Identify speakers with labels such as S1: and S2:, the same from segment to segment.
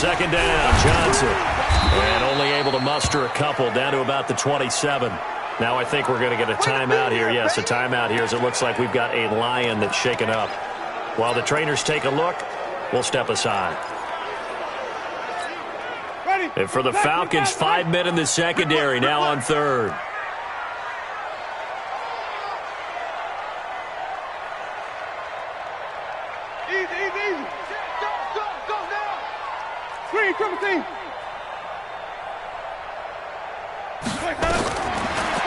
S1: Second down, Johnson. And only able to muster a couple down to about the 27. Now I think we're going to get a timeout here. Yes, a timeout here as it looks like we've got a Lion that's shaken up. While the trainers take a look, we'll step aside. And for the Falcons, 5 men in the secondary, now on third.
S2: Easy. Go now. Screen, triple team.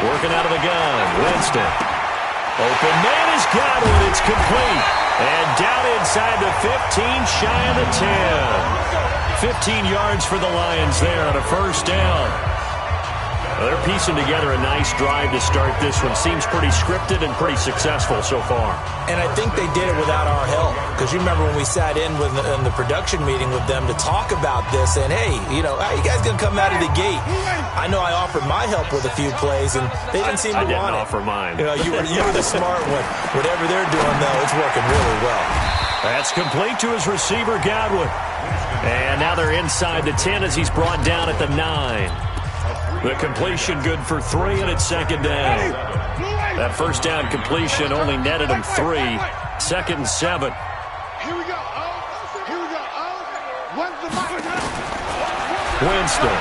S1: Working out of the gun, Winston. Open man is Godwin. It's complete. And down inside the 15, shy of the 10. 15 yards for the Lions there on a first down. Well, they're piecing together a nice drive to start this one. Seems pretty scripted and pretty successful so far.
S3: And I think they did it without our help. Because you remember when we sat in the production meeting with them to talk about this, and hey, you know, how you guys going to come out of the gate? I know I offered my help with a few plays, and they didn't seem to want it.
S1: I didn't offer mine.
S3: You know, you were the smart one. Whatever they're doing, though, it's working really well.
S1: That's complete to his receiver, Godwin. And now they're inside the 10 as he's brought down at the 9. The completion good for 3, and it's second down. That first down completion only netted him 3. Second and 7.
S2: Here we go.
S1: Winston.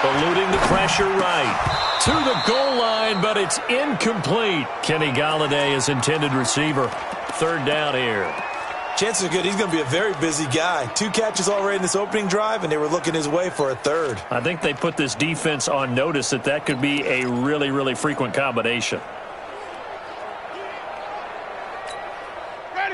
S1: Eluding the pressure right. To the goal line, but it's incomplete. Kenny Golladay is intended receiver. Third down here.
S3: Chances are good he's going to be a very busy guy. 2 catches already in this opening drive, and they were looking his way for a third.
S1: I think they put this defense on notice that could be a really, really frequent combination.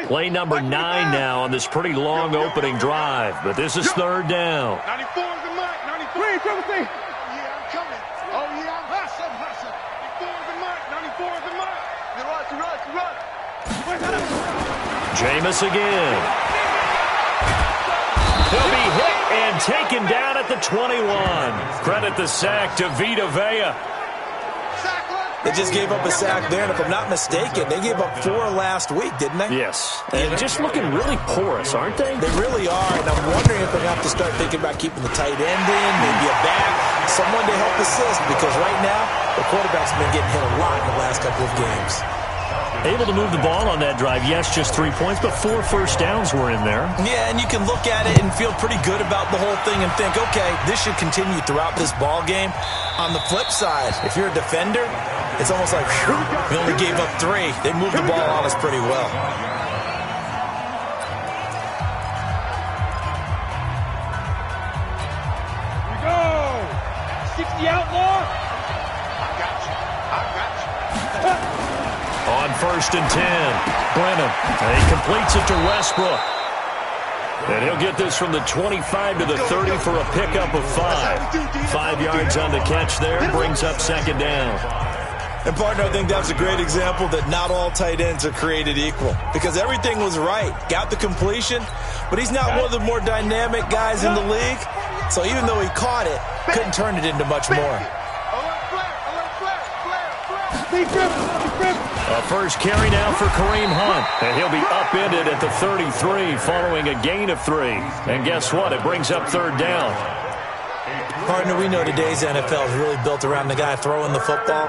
S1: Play number 9 now on this pretty long opening drive, but this is third down.
S2: 94 is the mark. 93. Triple team. Yeah, I'm coming. Oh, yeah, I'm hustling. 94 is the mark. 94 is the mark. Run.
S1: Jameis again. He'll be hit and taken down at the 21. Credit the sack to Vita Vea.
S3: They just gave up a sack there, and if I'm not mistaken, they gave up 4 last week, didn't they?
S1: Yes. And just looking really porous, aren't they?
S3: They really are, and I'm wondering if they're going to have to start thinking about keeping the tight end in, maybe a back, someone to help assist, because right now, the quarterback's been getting hit a lot in the last couple of games.
S1: Able to move the ball on that drive. Yes, just 3 points, but 4 first downs were in there.
S3: Yeah, and you can look at it and feel pretty good about the whole thing and think, okay, this should continue throughout this ball game. On the flip side, if you're a defender, it's almost like, whew, we only gave up 3. They moved the ball on us pretty well.
S2: Here we go. 60 outlaw. I got you.
S1: On first and 10, Brennan. And he completes it to Westbrook. And he'll get this from the 25 to the 30 for a pickup of 5. 5 yards on the catch there, brings up second down.
S3: And, partner, I think that's a great example that not all tight ends are created equal. Because everything was right. Got the completion, but he's not one of the more dynamic guys in the league. So even though he caught it, couldn't turn it into much more.
S1: A first carry now for Kareem Hunt. And he'll be upended at the 33 following a gain of 3. And guess what? It brings up third down.
S3: Partner, we know today's NFL is really built around the guy throwing the football.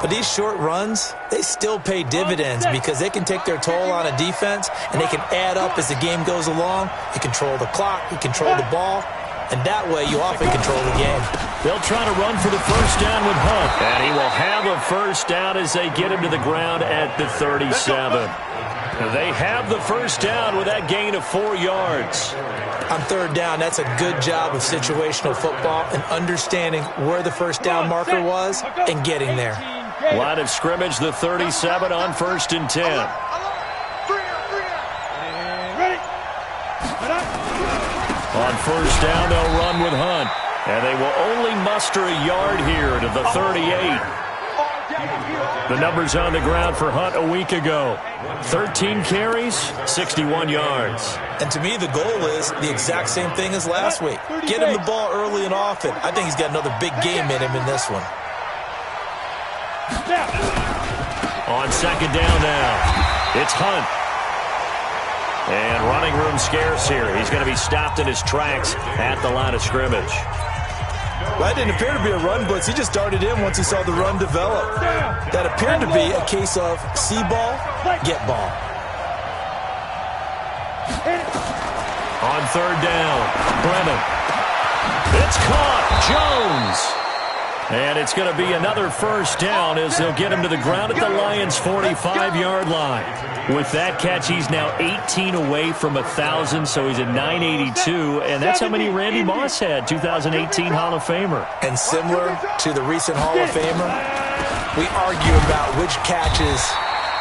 S3: But these short runs, they still pay dividends because they can take their toll on a defense and they can add up as the game goes along. You control the clock, you control the ball, and that way you often control the game.
S1: They'll try to run for the first down with Hunt. And he will have a first down as they get him to the ground at the 37. They have the first down with that gain of 4 yards.
S3: On third down, that's a good job of situational football and understanding where the first down marker was and getting there.
S1: Line of scrimmage, the 37 on first and 10. On first down, they'll run with Hunt. And they will only muster a yard here to the 38. The numbers on the ground for Hunt a week ago. 13 carries, 61 yards.
S3: And to me, the goal is the exact same thing as last week. Get him the ball early and often. I think he's got another big game in him in this one.
S1: On second down now, it's Hunt. And running room scarce here. He's going to be stopped in his tracks at the line of scrimmage.
S3: That didn't appear to be a run blitz. He just darted in once he saw the run develop. That appeared to be a case of see ball, get ball.
S1: On third down, Brennan. It's caught. Jones. And it's going to be another first down as they'll get him to the ground at the Lions' 45-yard line. With that catch, he's now 18 away from 1,000, so he's at 982, and that's how many Randy Moss had, 2018 Hall of Famer.
S3: And similar to the recent Hall of Famer, we argue about which catches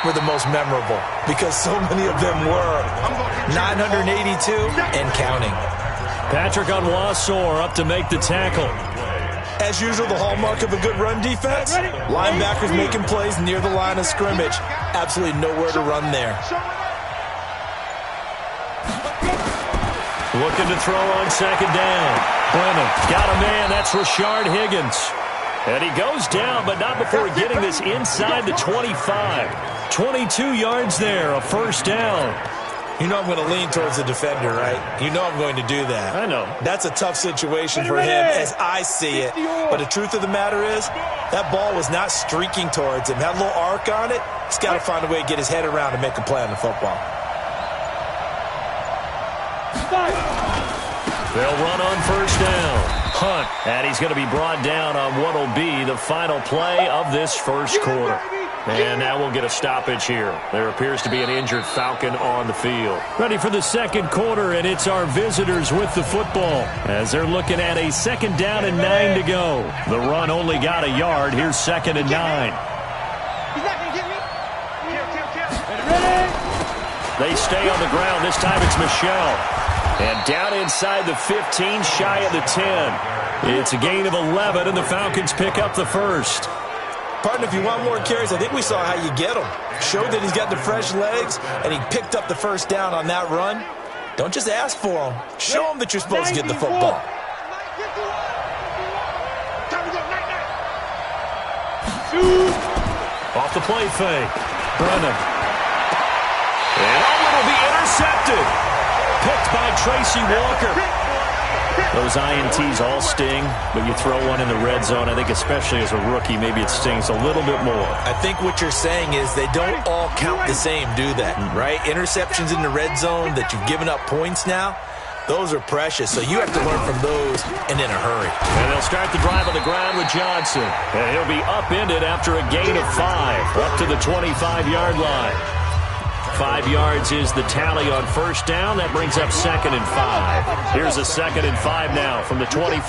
S3: were the most memorable because so many of them were 982 and counting.
S1: Patrick Onwuasor up to make the tackle.
S3: As usual, the hallmark of a good run defense, linebackers making plays near the line of scrimmage. Absolutely nowhere to run there.
S1: Looking to throw on second down. Brennan got a man. That's Rashard Higgins. And he goes down, but not before getting this inside the 25. 22 yards there, a first down.
S3: You know I'm going to lean towards the defender, right? You know I'm going to do that.
S1: I know.
S3: That's a tough situation for him as I see it. But the truth of the matter is, that ball was not streaking towards him. Had a little arc on it. He's got to find a way to get his head around and make a play on the football.
S1: They'll run on first down. Hunt. And he's going to be brought down on what will be the final play of this first quarter. And now we'll get a stoppage here. There appears to be an injured Falcon on the field. Ready for the second quarter, and it's our visitors with the football as they're looking at a second down and 9 to go. The run only got a yard. Here's second and 9.
S2: He's not going to get me.
S1: They stay on the ground. This time it's Michelle. And down inside the 15, shy of the 10. It's a gain of 11, and the Falcons pick up the first.
S3: Partner, if you want more carries, I think we saw how you get him. Showed that he's got the fresh legs, and he picked up the first down on that run. Don't just ask for him. Show him that you're supposed to get the football.
S1: Off the play fake. Brennan. And will be intercepted. Picked by Tracy Walker. Those INTs all sting, but you throw one in the red zone, I think especially as a rookie, maybe it stings a little bit more.
S3: I think what you're saying is they don't all count the same, do they? Right? Interceptions in the red zone that you've given up points now, those are precious. So you have to learn from those and in a hurry.
S1: And they'll start the drive on the ground with Johnson. And he'll be upended after a gain of 5, up to the 25-yard line. 5 yards is the tally on first down. That brings up second and 5. Here's a second and 5 now from the 25.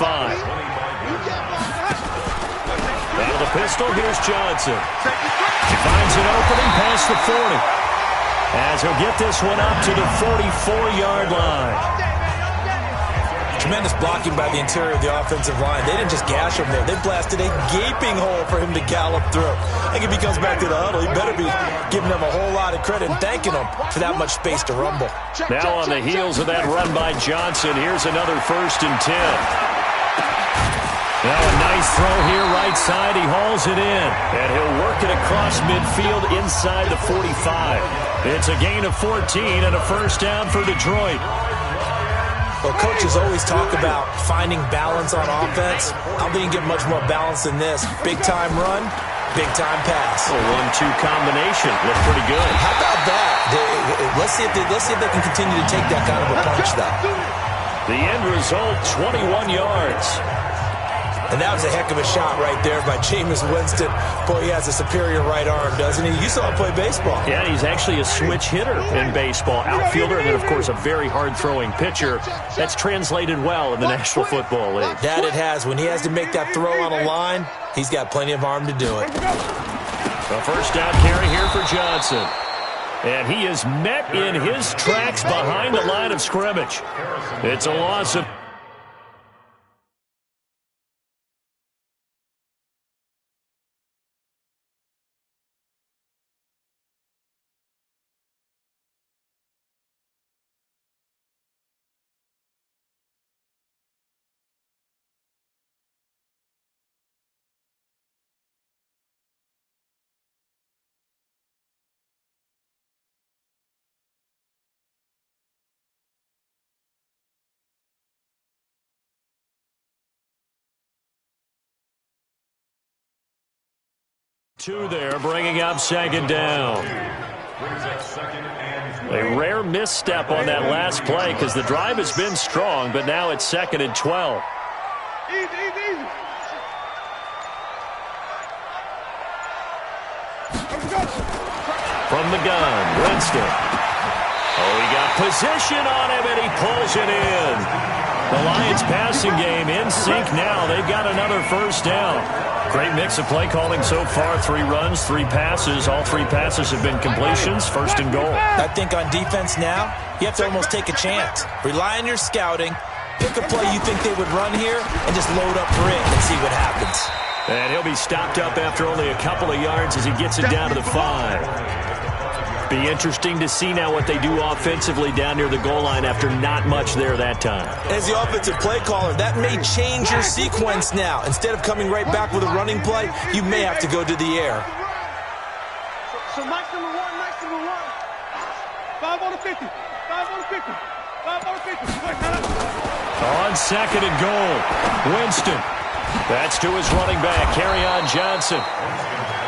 S1: Out of the pistol, here's Johnson. Finds an opening past the 40. As he'll get this one up to the 44-yard line.
S3: Tremendous blocking by the interior of the offensive line. They didn't just gash him there. They blasted a gaping hole for him to gallop through. I think if he comes back to the huddle, he better be giving them a whole lot of credit and thanking them for that much space to rumble.
S1: Now on the heels of that run by Johnson, here's another first and 10. Now a nice throw here right side. He hauls it in, and he'll work it across midfield inside the 45. It's a gain of 14 and a first down for Detroit.
S3: Well, coaches always talk about finding balance on offense. I don't think you can get much more balance than this. Big-time run, big-time pass.
S1: A 1-2 combination. Looked pretty good.
S3: How about that? Let's see if they can continue to take that kind of a punch, though.
S1: The end result, 21 yards.
S3: And that was a heck of a shot right there by Jameis Winston. Boy, he has a superior right arm, doesn't he? You saw him play baseball.
S1: Yeah, he's actually a switch hitter in baseball. Outfielder, and then, of course, a very hard-throwing pitcher. That's translated well in the National Football League.
S3: That it has. When he has to make that throw on a line, he's got plenty of arm to do it.
S1: A first down carry here for Johnson. And he is met in his tracks behind the line of scrimmage. It's a loss of 2 there, bringing up second down. A rare misstep on that last play because the drive has been strong, but now it's 2nd and 12.
S2: Easy.
S1: From the gun, Winston. Oh, he got position on him, and he pulls it in. The Lions passing game in sync now. They've got another first down. Great mix of play calling so far. 3 runs, 3 passes. All 3 passes have been completions. 1st and goal.
S3: I think on defense now, you have to almost take a chance. Rely on your scouting. Pick a play you think they would run here and just load up for it and see what happens.
S1: And he'll be stopped up after only a couple of yards as he gets it down to the 5. Be interesting to see now what they do offensively down near the goal line after not much there that time.
S3: As the offensive play caller, that may change your sequence now. Instead of coming right back with a running play, you may have to go to the air.
S2: So Mike's number one. 5 on the 50. 5 on the 50. 5 on the 50.
S1: On 2nd and goal, Winston. That's to his running back, Kerryon Johnson.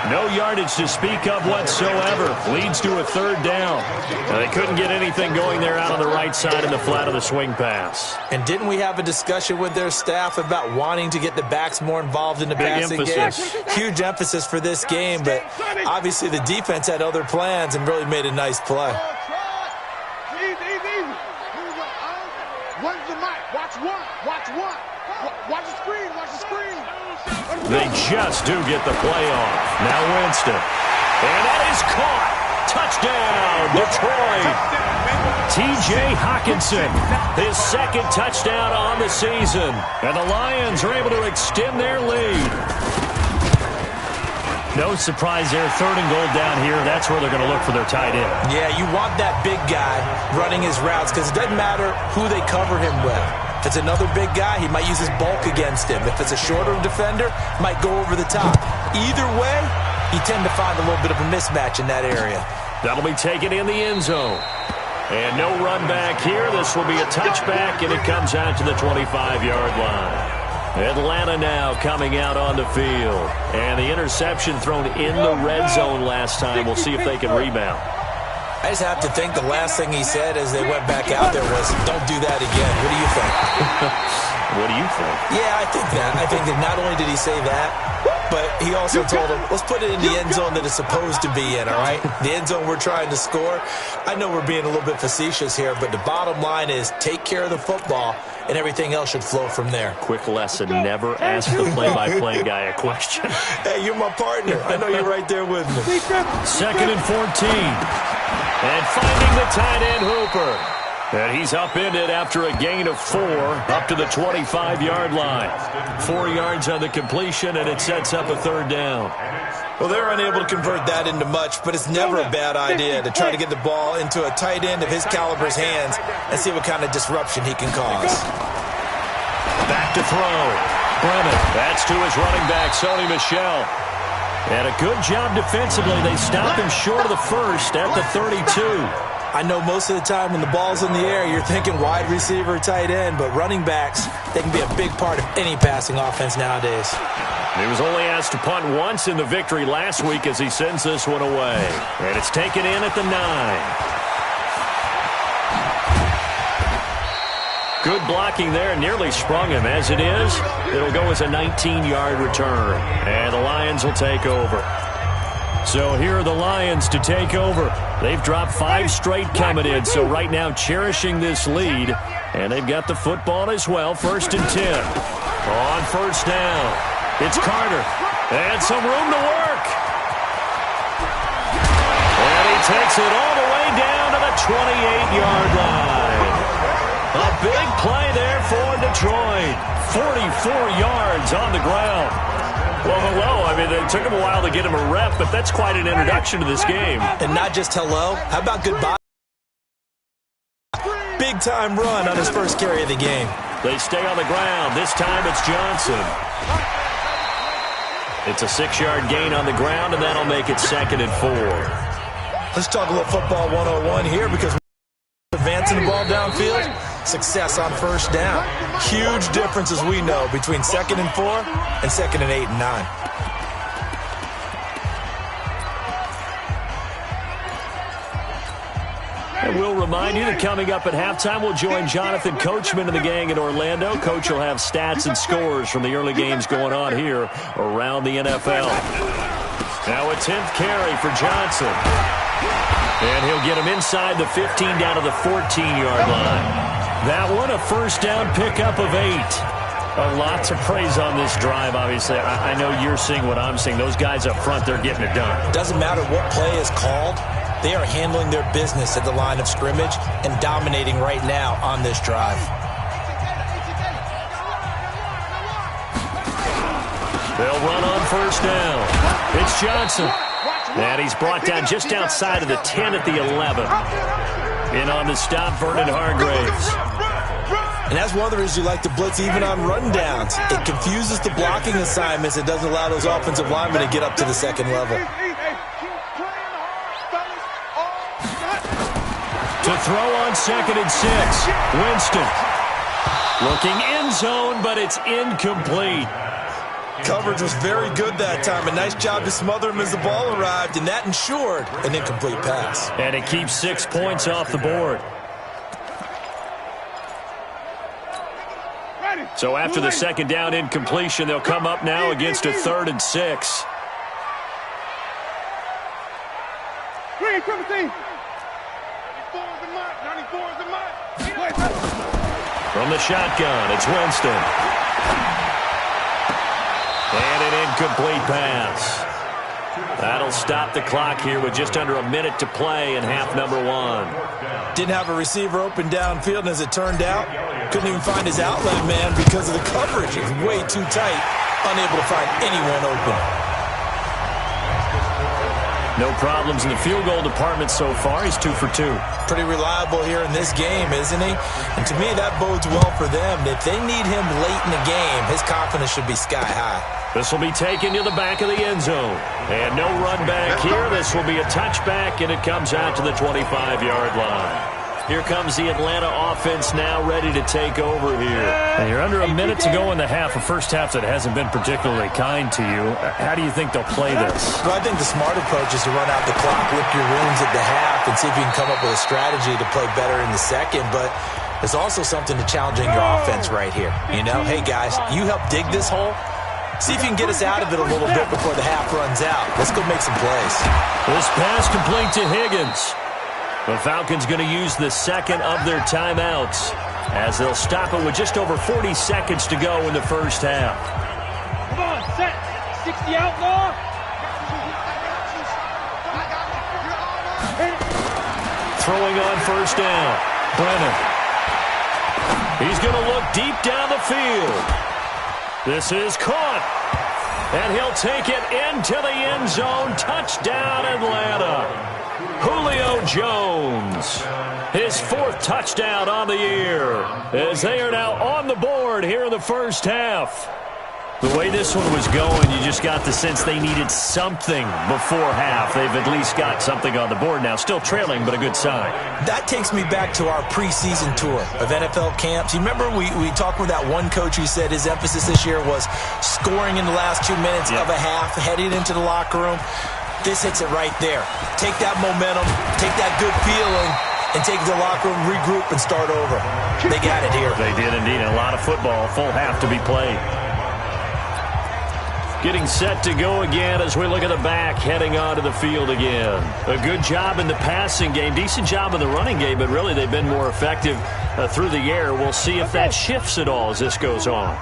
S1: No yardage to speak of whatsoever. Leads to a 3rd down. They couldn't get anything going there out on the right side in the flat of the swing pass.
S3: And didn't we have a discussion with their staff about wanting to get the backs more involved in the passing game? Huge emphasis for this game, but obviously the defense had other plans and really made a nice play.
S2: Easy. One's the mic. Watch one. Watch the screen.
S1: They just do get the play off. Now Winston. And that is caught. Touchdown, Detroit. T.J. Hockenson, his 2nd touchdown on the season. And the Lions are able to extend their lead. No surprise there. 3rd and goal down here. That's where they're going to look for their tight end.
S3: Yeah, you want that big guy running his routes because it doesn't matter who they cover him with. If it's another big guy, he might use his bulk against him. If it's a shorter defender, might go over the top. Either way, you tend to find a little bit of a mismatch in that area.
S1: That'll be taken in the end zone. And no run back here. This will be a touchback, and it comes out to the 25-yard line. Atlanta now coming out on the field. And the interception thrown in the red zone last time. We'll see if they can rebound.
S3: I just have to think the last thing he said as they went back out there was, don't do that again. What do you think?
S1: What do you think?
S3: Yeah, I think that. I think that not only did he say that, but he also told him, let's put it in the end zone that it's supposed to be in, all right? The end zone we're trying to score. I know we're being a little bit facetious here, but the bottom line is take care of the football, and everything else should flow from there.
S1: Quick lesson, never ask the play-by-play guy a question.
S3: Hey, you're my partner. I know you're right there with me.
S1: 2nd and 14. And finding the tight end, Hooper. And he's upended after a gain of 4 up to the 25-yard line. 4 yards on the completion, and it sets up a 3rd down.
S3: Well, they're unable to convert that into much, but it's never a bad idea to try to get the ball into a tight end of his caliber's hands and see what kind of disruption he can cause.
S1: Back to throw. Brennan. That's to his running back, Sony Michel. And a good job defensively. They stopped him short of the 1st at the 32.
S3: I know most of the time when the ball's in the air, you're thinking wide receiver, tight end, but running backs, they can be a big part of any passing offense nowadays.
S1: He was only asked to punt once in the victory last week as he sends this one away. And it's taken in at the 9. Good blocking there, nearly sprung him. As it is, it'll go as a 19-yard return. And the Lions will take over. So here are the Lions to take over. They've dropped 5 straight coming in, so right now cherishing this lead. And they've got the football as well, 1st and 10. On 1st down, it's Carter. And some room to work. And he takes it all the way down to the 28-yard line. A big play there for Detroit. 44 yards on the ground. Well, hello. I mean, it took him a while to get him a rep, but that's quite an introduction to this game.
S3: And not just hello. How about goodbye? Big-time run on his first carry of the game.
S1: They stay on the ground. This time it's Johnson. It's a 6-yard gain on the ground, and that'll make it 2nd and 4.
S3: Let's talk a little football 101 here because advancing the ball downfield, success on 1st down. Huge difference, as we know, between 2nd and 4 and 2nd and 8 and 9.
S1: And we'll remind you that coming up at halftime, we'll join Jonathan Coachman and the gang in Orlando. Coach will have stats and scores from the early games going on here around the NFL. Now a 10th carry for Johnson. And he'll get him inside the 15 down to the 14-yard line. That one, a first down pickup of 8. A lot to praise on this drive, obviously. I know you're seeing what I'm seeing. Those guys up front, they're getting it done.
S3: Doesn't matter what play is called. They are handling their business at the line of scrimmage and dominating right now on this drive.
S1: They'll run on first down. It's Johnson. And he's brought down just outside of the 10 at the 11. In on the stop, Vernon Hargraves.
S3: And that's one of the reasons you like to blitz even on rundowns. It confuses the blocking assignments. It doesn't allow those offensive linemen to get up to the second level.
S1: To throw on 2nd and 6. Winston. Looking end zone, but it's incomplete.
S3: Coverage was very good that time. A nice job to smother him as the ball arrived, and that ensured an incomplete pass.
S1: And it keeps 6 points off the board. So after the second down incompletion, they'll come up now against a 3rd and 6. From the shotgun, it's Winston. And an incomplete pass. That'll stop the clock here with just under a minute to play in half number 1.
S3: Didn't have a receiver open downfield, and as it turned out, couldn't even find his outlet man because of the coverage. It was way too tight, unable to find anyone open.
S1: No problems in the field goal department so far. He's 2 for 2.
S3: Pretty reliable here in this game, isn't he? And to me, that bodes well for them. If they need him late in the game, his confidence should be sky high.
S1: This will be taken to the back of the end zone. And no run back here. This will be a touchback, and it comes out to the 25-yard line. Here comes the Atlanta offense now ready to take over here.
S4: And you're under a minute to go in the half, a first half that hasn't been particularly kind to you. How do you think they'll play this?
S3: Well, I think the smart approach is to run out the clock, lick your wounds at the half, and see if you can come up with a strategy to play better in the second. But there's also something to challenging your offense right here. You know, hey, guys, you help dig this hole. See if you can get us out of it a little bit before the half runs out. Let's go make some plays.
S1: This pass complete to Higgins. The Falcons going to use the second of their timeouts as they'll stop it with just over 40 seconds to go in the first half.
S2: Come on, set. 60 outlaw.
S1: Throwing on first down. Brennan. He's going to look deep down the field. This is caught. And he'll take it into the end zone. Touchdown, Atlanta. Julio Jones, his 4th touchdown on the year, as they are now on the board here in the first half. The way this one was going, you just got the sense they needed something before half. They've at least got something on the board now. Still trailing, but a good sign.
S3: That takes me back to our preseason tour of NFL camps. You remember we talked with that one coach who said his emphasis this year was scoring in the last 2 minutes of a half, heading into the locker room. This hits it right there. Take that momentum, take that good feeling, and take it to the locker room, regroup, and start over. They got it here.
S1: They did indeed. A lot of football, full half to be played. Getting set to go again as we look at the back, heading onto the field again. A good job in the passing game, decent job in the running game, but really they've been more effective through the air. We'll see if that shifts at all as this goes on.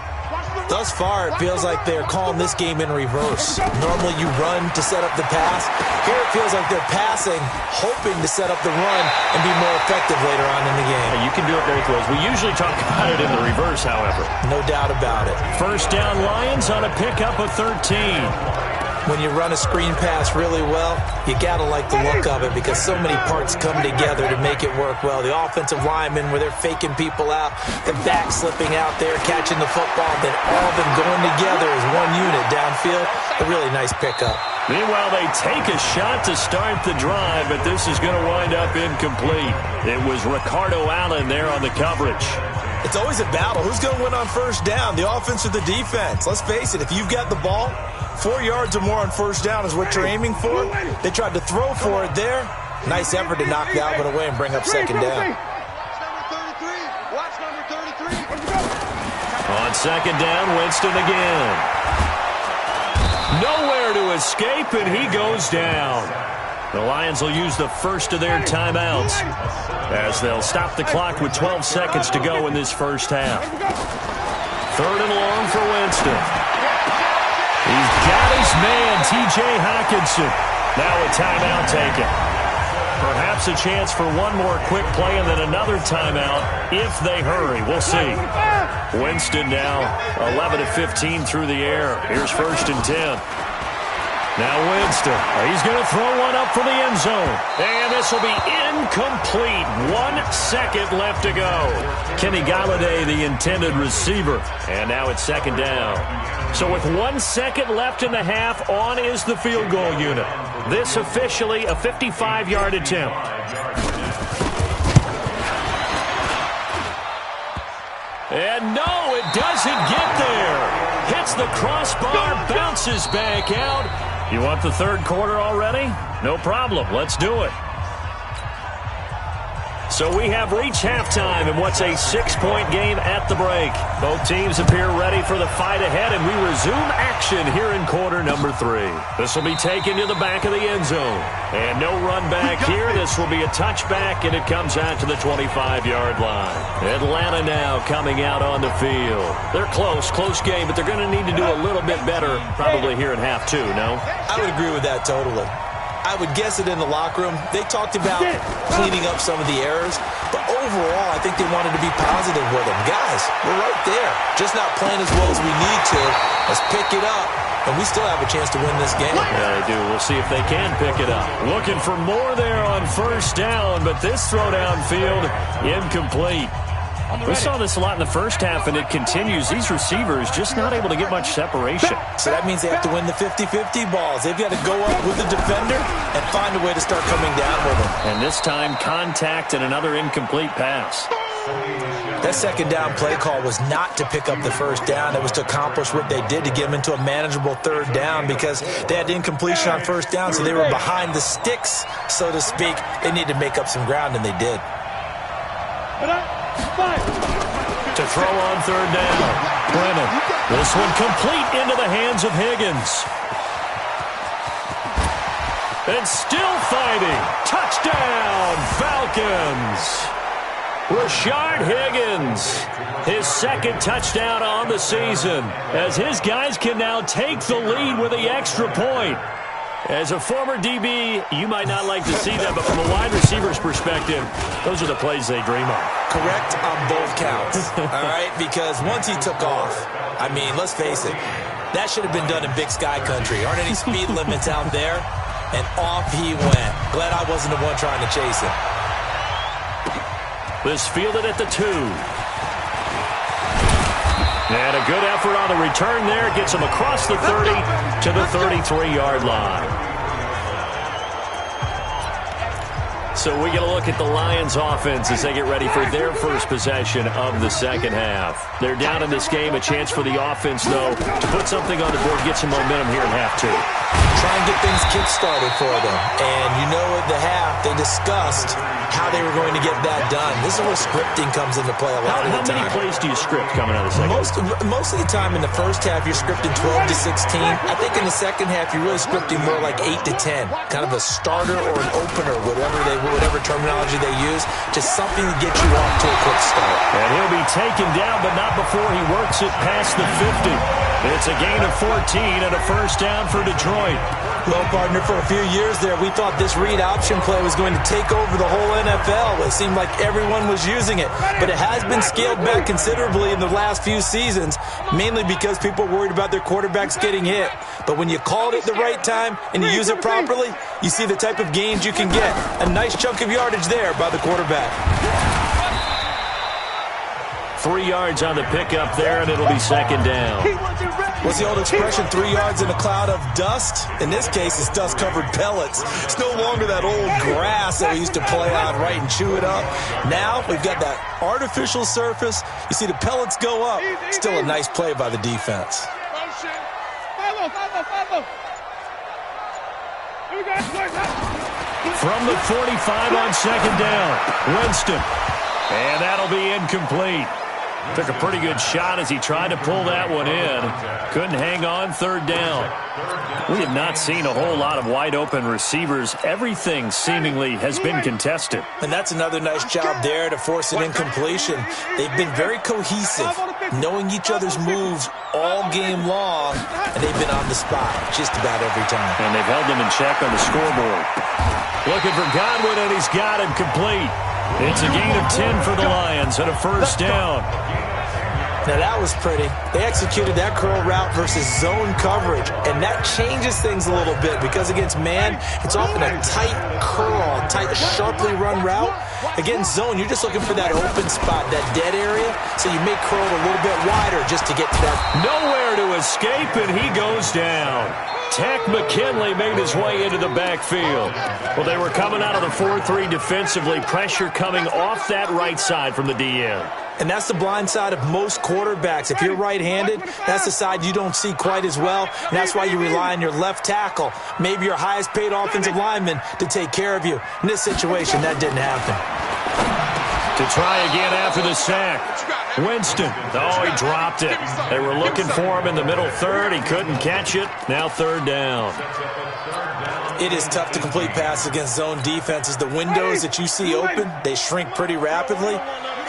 S3: Thus far, it feels like they're calling this game in reverse. Normally you run to set up the pass. Here it feels like they're passing, hoping to set up the run and be more effective later on in the game.
S1: You can do it both ways. We usually talk about it in the reverse, however.
S3: No doubt about it.
S1: First down, Lions on a pickup of 13.
S3: When you run a screen pass really well, you got to like the look of it because so many parts come together to make it work well. The offensive linemen, where they're faking people out, the back slipping out there, catching the football, then all of them going together as one unit downfield. A really nice pickup.
S1: Meanwhile, they take a shot to start the drive, but this is going to wind up incomplete. It was Ricardo Allen there on the coverage.
S3: It's always a battle. Who's going to win on first down, the offense or the defense? Let's face it, if you've got the ball, 4 yards or more on first down is what you're aiming for. They tried to throw for it there. Nice effort to knock that one away and bring up second down.
S2: Watch number 33.
S1: On second down, Winston again. Nowhere to escape, and he goes down. The Lions will use the first of their timeouts as they'll stop the clock with 12 seconds to go in this first half. Third and long for Winston. He's got his man, T.J. Hockenson. Now a timeout taken. Perhaps a chance for one more quick play and then another timeout if they hurry. We'll see. Winston now 11 of 15 through the air. Here's first and 10. Now Winston, he's going to throw one up for the end zone. And this will be incomplete. 1 second left to go. Kenny Galladay, the intended receiver. And now it's second down. So with 1 second left in the half, on is the field goal unit. This officially a 55-yard attempt. And no, it doesn't get there. Hits the crossbar, bounces back out. You want the third quarter already? No problem. Let's do it. So we have reached halftime in what's a 6-point game at the break. Both teams appear ready for the fight ahead, and we resume action here in quarter number 3. This will be taken to the back of the end zone. And no run back here. This will be a touchback, and it comes out to the 25-yard line. Atlanta now coming out on the field. They're close game, but they're going to need to do a little bit better probably here in half 2, no?
S3: I would agree with that totally. I would guess it in the locker room. They talked about cleaning up some of the errors, but overall, I think they wanted to be positive with them. Guys, we're right there. Just not playing as well as we need to. Let's pick it up, and we still have a chance to win this game.
S1: Yeah, they do. We'll see if they can pick it up. Looking for more there on first down, but this throw downfield, incomplete. We saw this a lot in the first half, and it continues. These receivers just not able to get much separation.
S3: So that means they have to win the 50-50 balls. They've got to go up with the defender and find a way to start coming down with them.
S1: And this time, contact and another incomplete pass.
S3: That second down play call was not to pick up the first down. It was to accomplish what they did to get them into a manageable third down because they had incompletion on first down, so they were behind the sticks, so to speak. They needed to make up some ground, and they did.
S1: To throw on third down. Brennan. This one complete into the hands of Higgins. And still fighting. Touchdown, Falcons. Rashard Higgins. His second touchdown on the season as his guys can now take the lead with the extra point. As a former DB, you might not like to see that, but from a wide receiver's perspective, those are the plays they dream of.
S3: Correct on both counts, all right? Because once he took off, I mean, let's face it, that should have been done in Big Sky Country. Aren't any speed limits out there? And off he went. Glad I wasn't the one trying to chase him.
S1: This fielded at the 2. And a good effort on the return there. Gets him across the 30 to the 33-yard line. So we get a look at the Lions offense as they get ready for their first possession of the second half. They're down in this game. A chance for the offense, though, to put something on the board, get some momentum here in half 2.
S3: Try and get things kick-started for them. And you know at the half, they discussed how they were going to get that done. This is where scripting comes into play a lot of the time.
S1: How many plays do you script coming out of the second?
S3: Most of the time in the first half, you're scripting 12 to 16. I think in the second half, you're really scripting more like 8 to 10. Kind of a starter or an opener, whatever terminology they use. Just something to get you off to a quick start.
S1: And he'll be taken down, but not before he works it past the 50. It's a gain of 14 and a first down for Detroit.
S3: Well, partner, for a few years there, we thought this read option play was going to take over the whole NFL. It seemed like everyone was using it. But it has been scaled back considerably in the last few seasons, mainly because people are worried about their quarterbacks getting hit. But when you call it at the right time and you use it properly, you see the type of gains you can get. A nice chunk of yardage there by the quarterback.
S1: 3 yards on the pickup there, and it'll be second down.
S3: What's the old expression, 3 yards in a cloud of dust? In this case, it's dust-covered pellets. It's no longer that old grass that we used to play on, right, and chew it up. Now, we've got that artificial surface. You see the pellets go up. Still a nice play by the defense.
S2: Follow. Here we go.
S1: From the 45 on second down, Winston. And that'll be incomplete. Took a pretty good shot as he tried to pull that one in. Couldn't hang on third down. We have not seen a whole lot of wide-open receivers. Everything seemingly has been contested.
S3: And that's another nice job there to force an incompletion. They've been very cohesive, knowing each other's moves all game long, and they've been on the spot just about every time.
S1: And they've held them in check on the scoreboard. Looking for Godwin, and he's got him complete. It's a gain of 10 for the Lions and a first down.
S3: Now that was pretty. They executed that curl route versus zone coverage, and that changes things a little bit because against man, it's often a tight curl, tight, sharply run route. Against zone, you're just looking for that open spot, that dead area, so you may curl it a little bit wider just to get to that.
S1: Nowhere to escape, and he goes down. Tech McKinley made his way into the backfield. Well, they were coming out of the 4-3 defensively. Pressure coming off that right side from the DN.
S3: And that's the blind side of most quarterbacks. If you're right-handed, that's the side you don't see quite as well. And that's why you rely on your left tackle, maybe your highest-paid offensive lineman, to take care of you. In this situation, that didn't happen.
S1: To try again after the sack. Winston. Oh, he dropped it. They were looking for him in the middle third. He couldn't catch it. Now third down.
S3: It is tough to complete passes against zone defenses. The windows that you see open, they shrink pretty rapidly.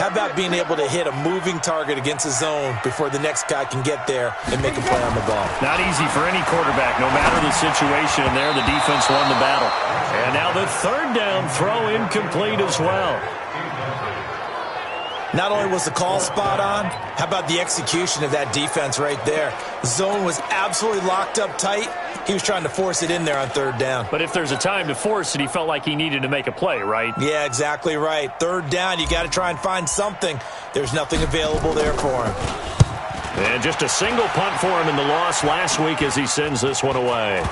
S3: How about being able to hit a moving target against a zone before the next guy can get there and make a play on the ball?
S1: Not easy for any quarterback, no matter the situation. And there, the defense won the battle. And now the third down throw incomplete as well.
S3: Not only was the call spot on, how about the execution of that defense right there? Zone was absolutely locked up tight. He was trying to force it in there on third down.
S1: But if there's a time to force it, he felt like he needed to make a play, right?
S3: Yeah, exactly right. Third down, you got to try and find something. There's nothing available there for him.
S1: And just a single punt for him in the loss last week as he sends this one away.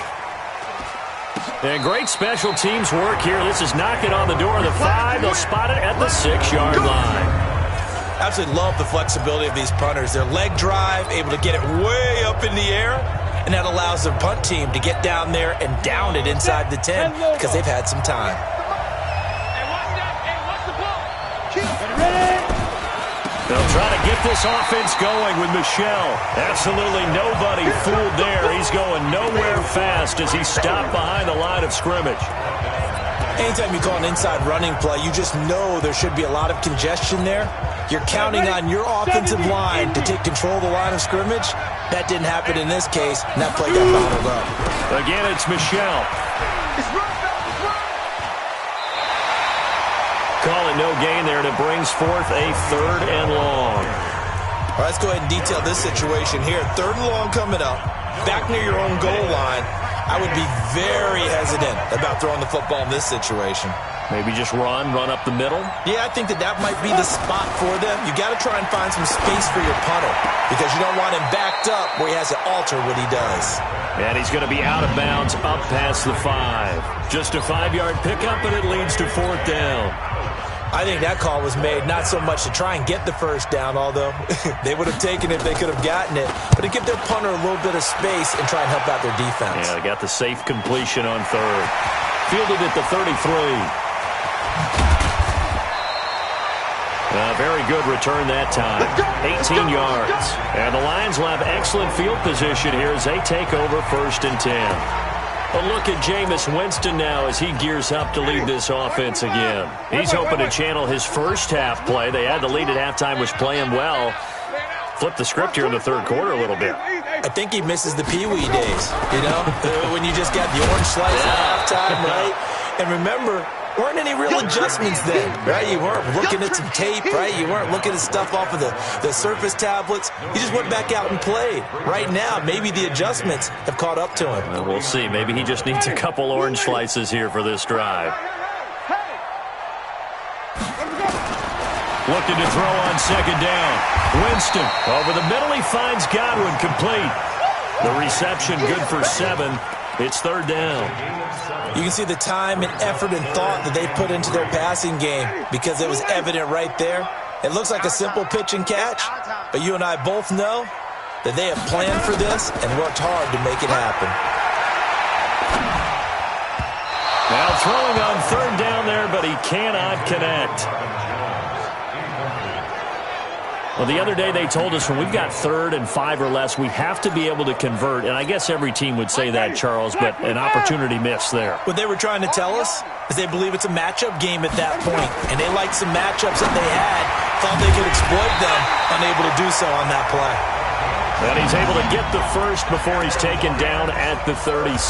S1: And great special teams work here. This is knocking on the door of the 5. They'll spot it at the 6-yard line.
S3: Absolutely love the flexibility of these punters. Their leg drive, able to get it way up in the air, and that allows their punt team to get down there and down it inside the 10 because they've had some time.
S1: They'll try to get this offense going with Michel. Absolutely nobody fooled there. He's going nowhere fast as he's stopped behind the line of scrimmage.
S3: Anytime you call an inside running play, you just know there should be a lot of congestion there. You're counting on your offensive line to take control of the line of scrimmage. That didn't happen in this case, and that play got bottled up.
S1: Again, it's Michel. Call it no gain there, and it brings forth a third and long.
S3: All right, let's go ahead and detail this situation here. Third and long coming up, back near your own goal line. I would be very hesitant about throwing the football in this situation.
S1: Maybe just run up the middle?
S3: Yeah, I think that might be the spot for them. You got to try and find some space for your punter because you don't want him backed up where he has to alter what he does.
S1: And he's going to be out of bounds up past the 5. Just a 5-yard pickup, and it leads to fourth down.
S3: I think that call was made not so much to try and get the first down, although they would have taken it if they could have gotten it, but to give their punter a little bit of space and try and help out their defense.
S1: Yeah, they got the safe completion on third. Fielded at the 33. Very good return that time. 18 yards. And the Lions will have excellent field position here as they take over first and 10. But look at Jameis Winston now as he gears up to lead this offense again. He's hoping to channel his first half play. They had the lead at halftime, was playing well. Flip the script here in the third quarter a little bit.
S3: I think he misses the Pee-wee days, you know, when you just got the orange slice at halftime, right? And remember, weren't any real adjustments then, right? You weren't looking at some tape, right? You weren't looking at stuff off of the Surface tablets. You just went back out and played. Right now, maybe the adjustments have caught up to him.
S1: Well, we'll see. Maybe he just needs a couple orange slices here for this drive. Looking to throw on second down. Winston over the middle. He finds Godwin complete. The reception good for 7. It's third down.
S3: You can see the time and effort and thought that they put into their passing game because it was evident right there. It looks like a simple pitch and catch, but you and I both know that they have planned for this and worked hard to make it happen.
S4: Now throwing on third down there, but he cannot connect. Well, the other day they told us when we've got 3rd and 5 or less, we have to be able to convert. And I guess every team would say that, Charles, but an opportunity missed there.
S3: What they were trying to tell us is they believe it's a matchup game at that point. And they liked some matchups that they had, thought they could exploit them, unable to do so on that play.
S4: And he's able to get the first before he's taken down at the 36.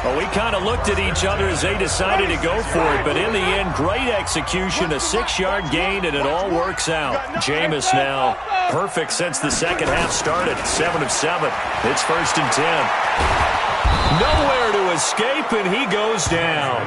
S4: Well, we kind of looked at each other as they decided to go for it, but in the end, great execution, a 6-yard gain, and it all works out. Jameis now perfect since the second half started, 7 of 7. It's 1st and 10. Nowhere to escape, and he goes down.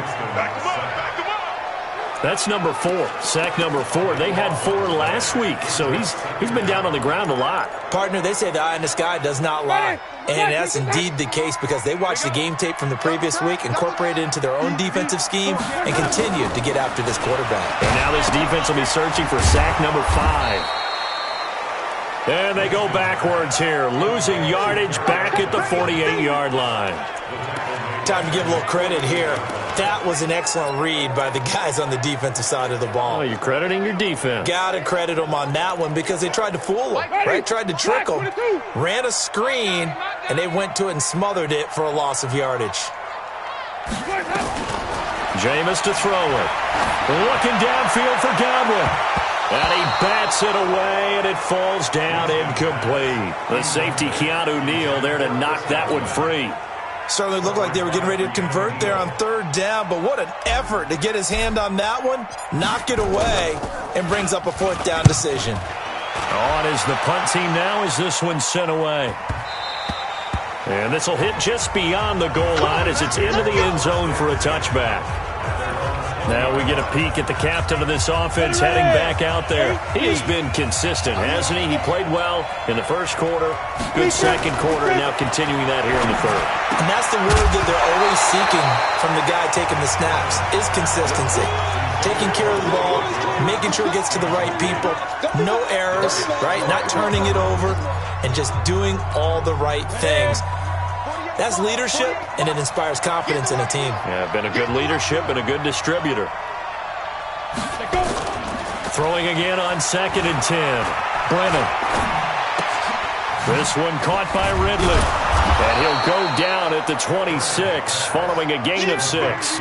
S4: That's number 4, sack number 4. They had 4 last week, so he's been down on the ground a lot.
S3: Partner, they say the eye in the sky does not lie. And that's indeed the case because they watched the game tape from the previous week, incorporated it into their own defensive scheme, and continued to get after this quarterback.
S4: And now this defense will be searching for sack number 5. And they go backwards here, losing yardage back at the 48-yard line.
S3: Time to give a little credit here. That was an excellent read by the guys on the defensive side of the ball.
S4: Oh, you're crediting your defense.
S3: Got to credit them on that one because they tried to fool them, right? Tried to trick them. Ran a screen, and they went to it and smothered it for a loss of yardage.
S4: Jameis to throw it. Looking downfield for Godwin. And he bats it away, and it falls down incomplete. The safety, Keanu Neal, there to knock that one free.
S3: Certainly looked like they were getting ready to convert there on 3rd down, but what an effort to get his hand on that one, knock it away, and brings up a 4th down decision.
S4: On is the punt team now as this one's sent away. And this will hit just beyond the goal line as it's into the end zone for a touchback. Now we get a peek at the captain of this offense heading back out there. He has been consistent, hasn't he? He played well in the first quarter, good second quarter, and now continuing that here in the 3rd.
S3: And that's the word that they're always seeking from the guy taking the snaps, is consistency. Taking care of the ball, making sure it gets to the right people, no errors, right? Not turning it over, and just doing all the right things. That's leadership, and it inspires confidence in a team.
S4: Yeah, been a good leadership and a good distributor. Throwing again on 2nd and 10. Brennan. This one caught by Ridley. And he'll go down at the 26 following a gain of 6.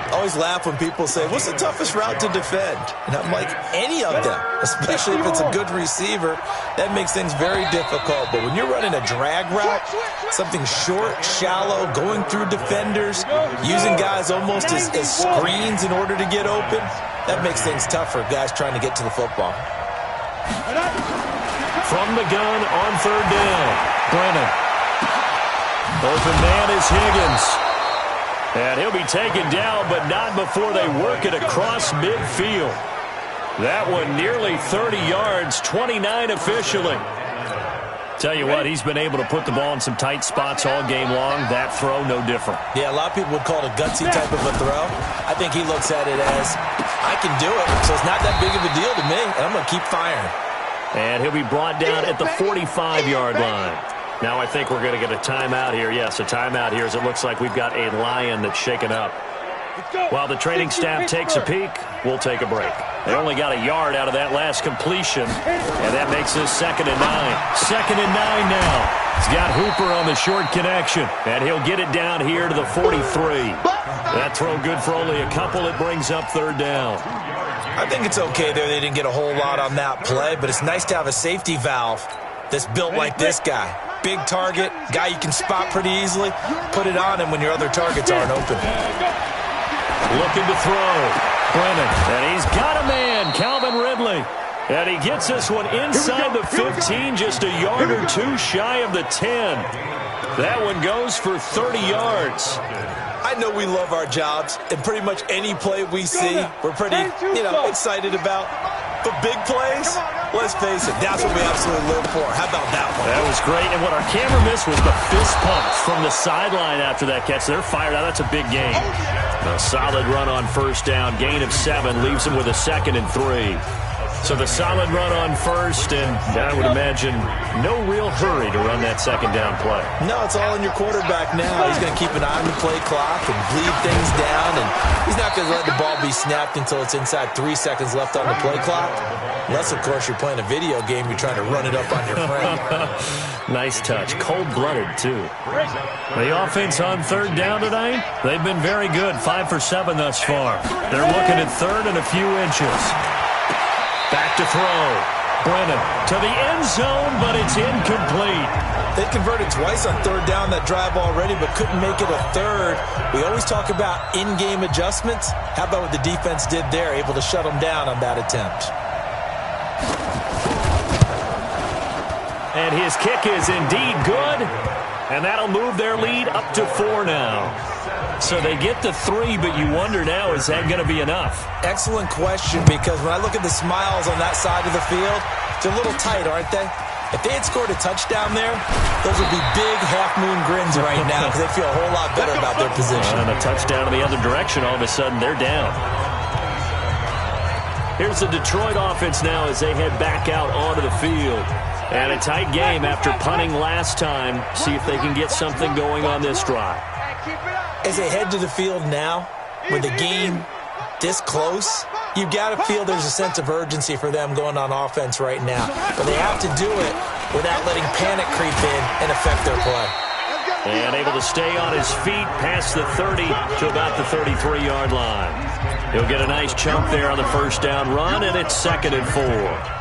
S3: I always laugh when people say, what's the toughest route to defend? And I'm like, any of them, especially if it's a good receiver. That makes things very difficult. But when you're running a drag route, something short, shallow, going through defenders, using guys almost as screens in order to get open, that makes things tough for guys trying to get to the football.
S4: From the gun on 3rd down, Brennan. Open man is Higgins. And he'll be taken down, but not before they work it across midfield. That one nearly 30 yards, 29 officially. Tell you what, he's been able to put the ball in some tight spots all game long. That throw, no different.
S3: Yeah, a lot of people would call it a gutsy type of a throw. I think he looks at it as, I can do it, so it's not that big of a deal to me, and I'm going to keep firing.
S4: And he'll be brought down at the 45-yard line. Now I think we're going to get a timeout here. Yes, a timeout here as it looks like we've got a lion that's shaken up. While the training staff takes a peek, we'll take a break. They only got a yard out of that last completion, and that makes this 2nd and 9. 2nd and 9 now. He's got Hooper on the short connection, and he'll get it down here to the 43. That throw good for only a couple. It brings up 3rd down.
S3: I think it's okay there. They didn't get a whole lot on that play, but it's nice to have a safety valve that's built like this guy. Big target, guy you can spot pretty easily. Put it on him when your other targets aren't open.
S4: Looking to throw. Brennan. And he's got a man, Calvin Ridley. And he gets this one inside the 15, just a yard or two shy of the 10. That one goes for 30 yards.
S3: I know we love our jobs, and pretty much any play we see, we're pretty, excited about. But big plays, let's face it, that's what we absolutely live for. How about that one?
S4: That was great, and what our camera missed was the fist pump from the sideline after that catch. They're fired out. That's a big gain. A solid run on 1st down, gain of 7, leaves him with a 2nd and 3. So the solid run on first, and I would imagine no real hurry to run that second down play.
S3: No, it's all in your quarterback now. He's going to keep an eye on the play clock and bleed things down, and he's not going to let the ball be snapped until it's inside 3 seconds left on the play clock. Unless, of course, you're playing a video game, you're trying to run it up on your friend.
S4: Nice touch. Cold-blooded, too. The offense on third down tonight, they've been very good. 5 for 7 thus far. They're looking at third and a few inches. Back to throw. Brennan to the end zone, but it's incomplete.
S3: They converted twice on third down that drive already, but couldn't make it a third. We always talk about in-game adjustments. How about what the defense did there, able to shut them down on that attempt?
S4: And his kick is indeed good, and that'll move their lead up to 4 now. So they get to 3, but you wonder now, is that going to be enough?
S3: Excellent question, because when I look at the smiles on that side of the field, they're a little tight, aren't they? If they had scored a touchdown there, those would be big half-moon grins right now because they feel a whole lot better about their position.
S4: And a touchdown in the other direction, all of a sudden they're down. Here's the Detroit offense now as they head back out onto the field. And a tight game after punting last time. See if they can get something going on this drive.
S3: As they head to the field now, with the game this close, you've got to feel there's a sense of urgency for them going on offense right now. But they have to do it without letting panic creep in and affect their play.
S4: And able to stay on his feet past the 30 to about the 33-yard line. He'll get a nice chunk there on the first down run, and it's 2nd and 4.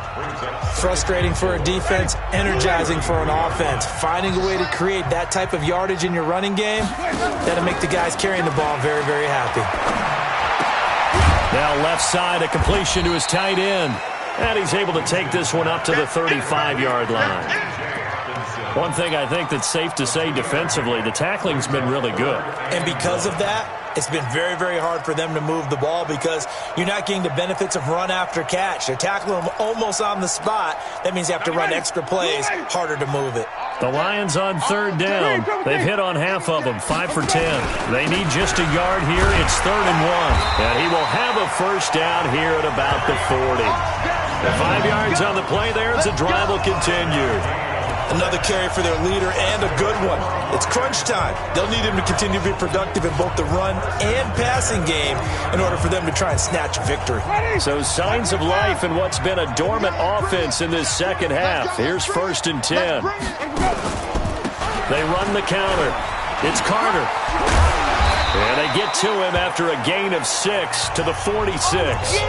S3: Frustrating for a defense, energizing for an offense. Finding a way to create that type of yardage in your running game, that'll make the guys carrying the ball very, very happy.
S4: Now left side, a completion to his tight end. And he's able to take this one up to the 35-yard line. One thing I think that's safe to say defensively, the tackling's been really good.
S3: And because of that, it's been very, very hard for them to move the ball because you're not getting the benefits of run after catch. They're tackling them almost on the spot. That means you have to run extra plays, harder to move it.
S4: The Lions on third down. They've hit on half of them, 5 for 10. They need just a yard here. It's 3rd and 1. And he will have a first down here at about the 40. The 5 yards on the play there as the drive will continue.
S3: Another carry for their leader and a good one. It's crunch time. They'll need him to continue to be productive in both the run and passing game in order for them to try and snatch victory.
S4: So signs of life in what's been a dormant offense in this second half. Here's 1st and 10. They run the counter. It's Carter. And they get to him after a gain of 6 to the 46.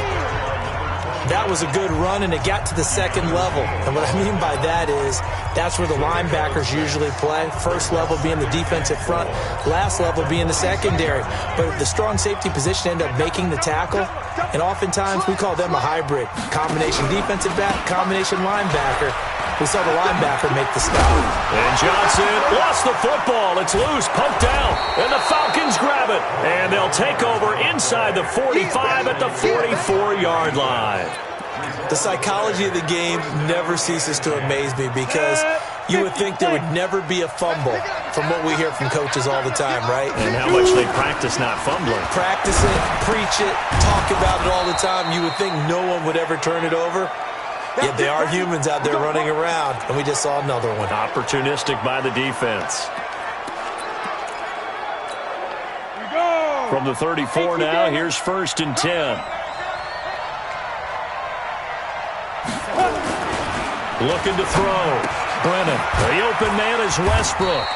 S3: That was a good run, and it got to the second level. And what I mean by that is that's where the linebackers usually play. First level being the defensive front, last level being the secondary. But the strong safety position end up making the tackle, and oftentimes we call them a hybrid. Combination defensive back, combination linebacker. We saw the linebacker make the stop.
S4: And Johnson lost the football. It's loose, poked out, and the Falcons grab it. And they'll take over inside the 45 at the 44-yard line.
S3: The psychology of the game never ceases to amaze me because you would think there would never be a fumble from what we hear from coaches all the time, right?
S4: And how much they practice not fumbling.
S3: Practice it, preach it, talk about it all the time. You would think no one would ever turn it over. Yet they are humans out there running around, and we just saw another one.
S4: Opportunistic by the defense. From the 34 now, here's 1st and 10. Looking to throw. Brennan. The open man is Westbrook.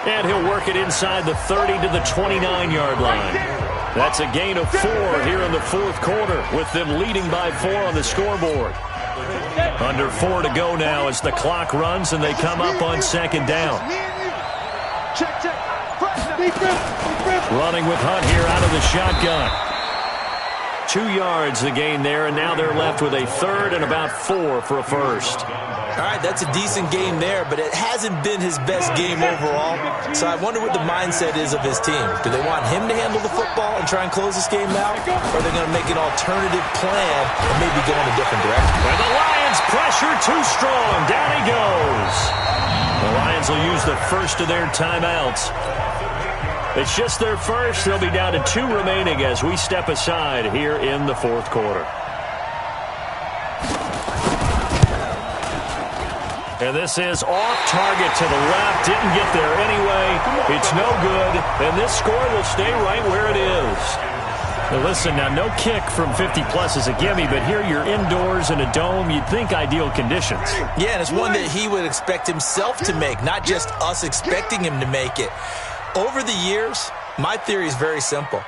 S4: And he'll work it inside the 30 to the 29-yard line. That's a gain of 4 here in the 4th quarter, with them leading by 4 on the scoreboard. Under 4 to go now as the clock runs and they come up on 2nd down. Running with Hunt here out of the shotgun. 2 yards the gain there, and now they're left with a 3rd and about 4 for a first.
S3: All right, that's a decent game there, but it hasn't been his best game overall. So I wonder what the mindset is of his team. Do they want him to handle the football and try and close this game out? Or are they going to make an alternative plan and maybe go in a different direction?
S4: And the Lions pressure too strong. Down he goes. The Lions will use the first of their timeouts. It's just their first. They'll be down to 2 remaining as we step aside here in the 4th quarter. And this is off target to the left. Didn't get there anyway. It's no good. And this score will stay right where it is. Now listen, now no kick from 50-plus is a gimme, but here you're indoors in a dome. You'd think ideal conditions.
S3: Yeah, and it's one that he would expect himself to make, not just us expecting him to make it. Over the years, my theory is very simple.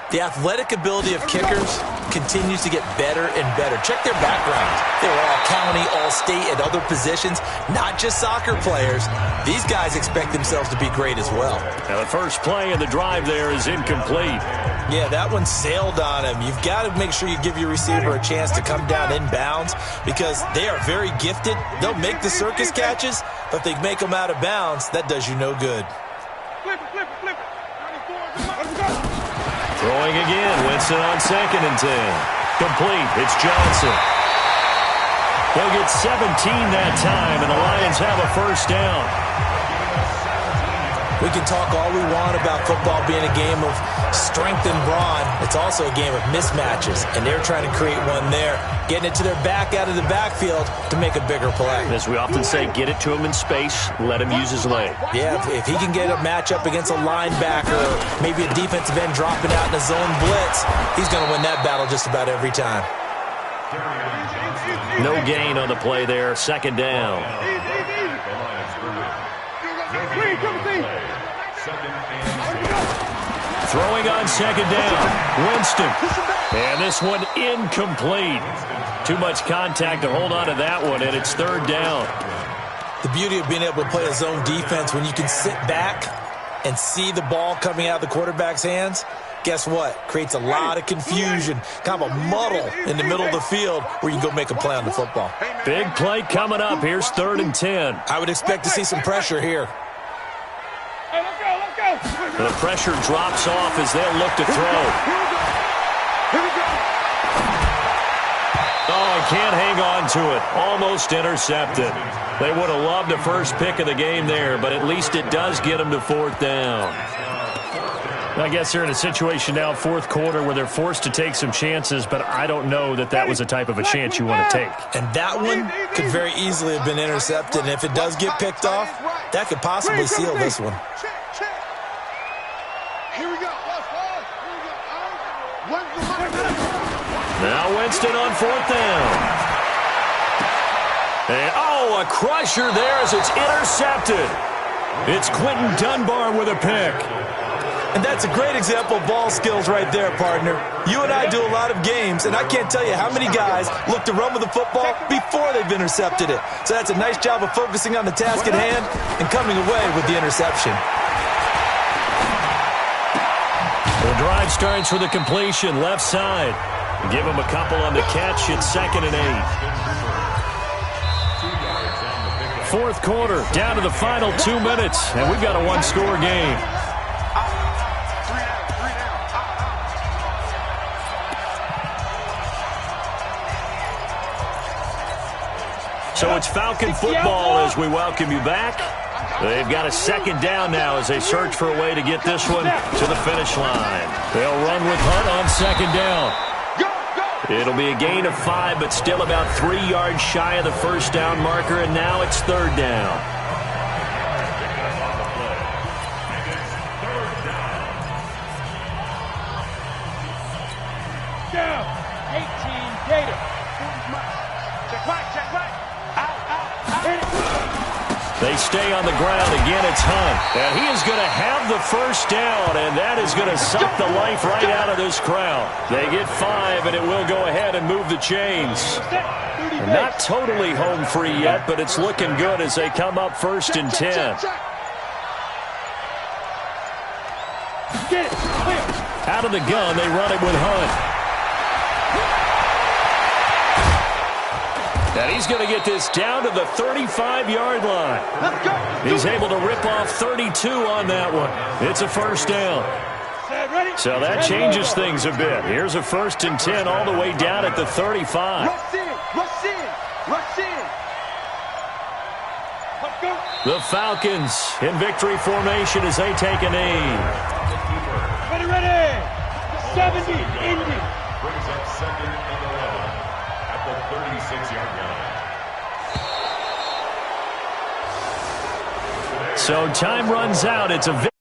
S3: The athletic ability of kickers continues to get better and better. Check their backgrounds. They were all county, all state, at other positions, not just soccer players. These guys expect themselves to be great as well.
S4: Now the first play of the drive there is incomplete.
S3: Yeah, that one sailed on him. You've got to make sure you give your receiver a chance to come down inbounds because they are very gifted. They'll make the circus catches, but if they make them out of bounds, that does you no good.
S2: Flip it, flip it, flip it. 94, let's go.
S4: Throwing again. Winston on 2nd and 10. Complete. It's Johnson. They'll get 17 that time, and the Lions have a first down.
S3: We can talk all we want about football being a game of strength and brawn. It's also a game of mismatches, and they're trying to create one there, getting it to their back out of the backfield to make a bigger play.
S4: As we often say, get it to him in space, let him use his leg.
S3: Yeah, if he can get a matchup against a linebacker or maybe a defensive end dropping out in a zone blitz, he's going to win that battle just about every time.
S4: No gain on the play there, 2nd down. Throwing on 2nd down, Winston. And this one incomplete. Too much contact to hold on to that one, and it's 3rd down.
S3: The beauty of being able to play a zone defense when you can sit back and see the ball coming out of the quarterback's hands, guess what? Creates a lot of confusion, kind of a muddle in the middle of the field where you can go make a play on the football.
S4: Big play coming up. Here's 3rd and 10.
S3: I would expect to see some pressure here.
S2: Hey, let's go, let's go.
S4: The pressure drops off as they'll look to throw.
S2: Here we go.
S4: Oh, he can't hang on to it. Almost intercepted. They would have loved the first pick of the game there, but at least it does get them to 4th down. I guess they're in a situation now, 4th quarter, where they're forced to take some chances, but I don't know that that was the type of a chance you want to take.
S3: And that one could very easily have been intercepted, and if it does get picked off, that could possibly seal this one.
S2: Here we go.
S4: Now Winston on 4th down. And, oh, a crusher there as it's intercepted. It's Quentin Dunbar with a pick.
S3: And that's a great example of ball skills right there, partner. You and I do a lot of games, and I can't tell you how many guys look to run with the football before they've intercepted it. So that's a nice job of focusing on the task at hand and coming away with the interception.
S4: The drive starts with a completion, left side. Give him a couple on the catch. It's 2nd and 8. 4th quarter, down to the final 2 minutes, and we've got a one-score game. So it's Falcon football as we welcome you back. They've got a 2nd down now as they search for a way to get this one to the finish line. They'll run with Hunt on 2nd down. It'll be a gain of 5, but still about 3 yards shy of the first down marker, and now it's 3rd down.
S2: Down. 18, Gator. Check right, check right.
S4: They stay on the ground. Again, it's Hunt. And he is going to have the first down, and that is going to suck the life right out of this crowd. They get 5, and it will go ahead and move the chains. Not totally home free yet, but it's looking good as they come up 1st and 10. Out of the gun, they run it with Hunt. And he's going to get this down to the 35-yard line. He's able to rip off 32 on that one. It's a first down. So that changes things a bit. Here's a 1st and 10 all the way down at the 35. The Falcons in victory formation as they take a knee.
S2: Ready. 70, Indy.
S5: Brings up 2nd and 11 at the 36-yard line.
S1: So time runs out. It's a